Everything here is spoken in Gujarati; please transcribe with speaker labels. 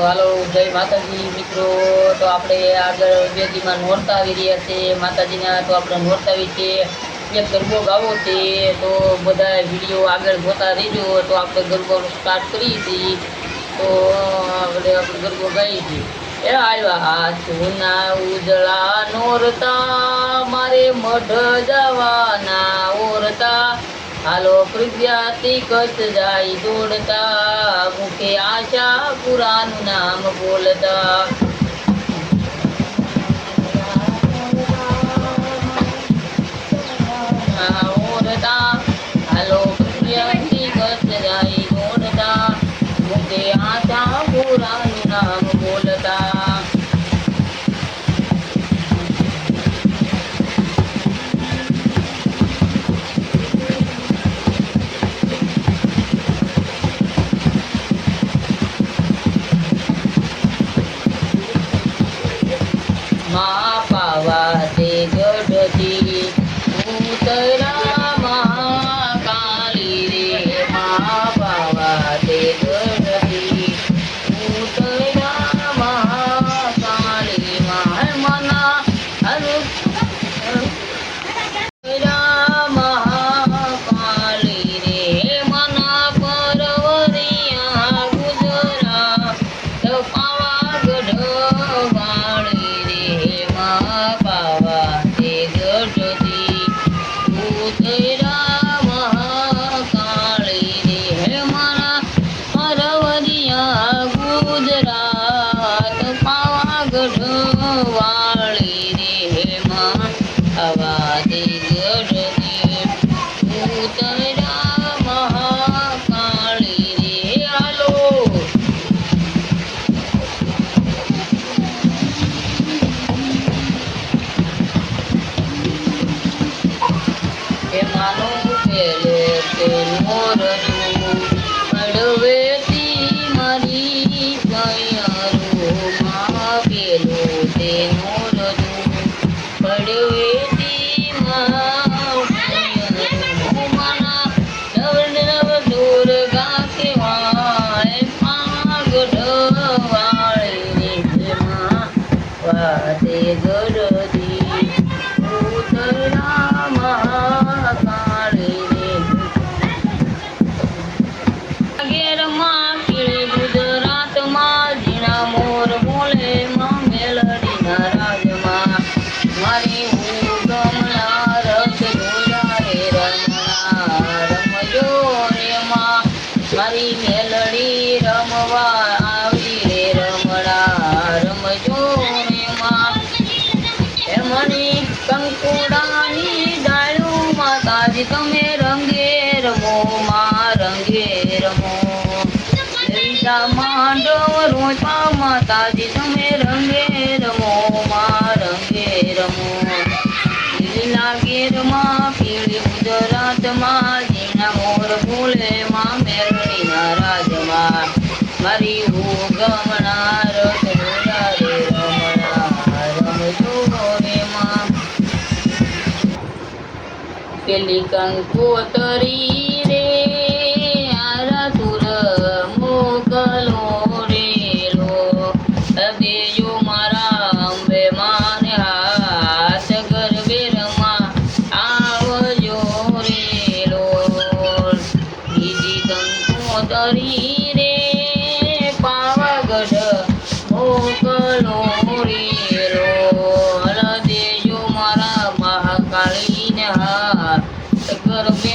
Speaker 1: તો હાલો જય માતાજી મિત્રો। તો આપણે આગળ વેદીમાં નોરતા આવી રહ્યા છે માતાજીના। તો આપણે નોરતા વિશે એક ગરબો ગાવો છે, તો બધા વિડીયો આગળ જોતા રહેજો। તો આપણે ગરબો સ્ટાર્ટ કરીએ છીએ। તો આપણે ગરબો ગાઈએ છીએ। એ આવ્યા જૂના ઉજળા નોરતા, મારે મઢ જવાના ઓરતા, હાલો પ્રજ્ઞાથી કચ્છ જાય દોડતા, મુખે આશા પુરાનું નામ બોલતા। ઓરતા હાલો પ્રજ્ઞાથી કચ્છ જાય દોડતા, મુખે આશા પુરાનું નામ બોલતા। મા પાવા તે ગઢથી ઉતરા મહાકાળી રે, મા પાવા તે ગઢથી ઉતરા મહાકાળી, મના મહાકાળી રે, મના પરવરિયા ગુજરાત પાવાગઢ વાળી, પાવા તે ગઢથી ઉતરા મહાકાળી રે, મારા અરવરિયા ગુજરાત પાવાગઢ વાળી રે, પાવા તે ગઢથી ઉતરા મહાકાળી રે। હાલો માનું પેલે તે નોરતું પડવેતી મારી પૈયારું, માં પેલું તે નોરતું પડવેતી માં પૈયારું, માના નવ દુર્ગા કહેવાય પાવાગઢ વાળી રે, માં વાતે ગઢથી ઉતરા મહાકાળી રે। ઘેરમાં પીળી ગુજરાતમાં ઝીણા મોર બોલે માં મેલડીના રાજમાં, મારી ઉગમના રસ જોયા રે રમણા, રમજો રે માં મારી મેલડી રમવા આવી રે રમણા, રમજો રે માં મણી કંકુડાની ડાળું માતાજી તમે રંગે રમો માં રંગે રમો, લીલા માંડવ રોચા માતાજી તમે રંગે રમો માં રંગે રમો, લીલા ગેરમાં પીળી ગુજરાતમાં ઝીણા મોર બોલે માં મેરડીના રાજમાં, મારી ઉગમણા રસ જોયા રે રમણા, રમજો પેલી કંકોતરી રે આરાતુર મોકલો રેલો, દેજો મારા અંબે માને હાથ ગરબે રમા આવજો રેલો, બીજી કંકોતરી રે પાવાગઢ મોકલો રેલો, દેજો મારા મહાકાળીને હાથ ગરબે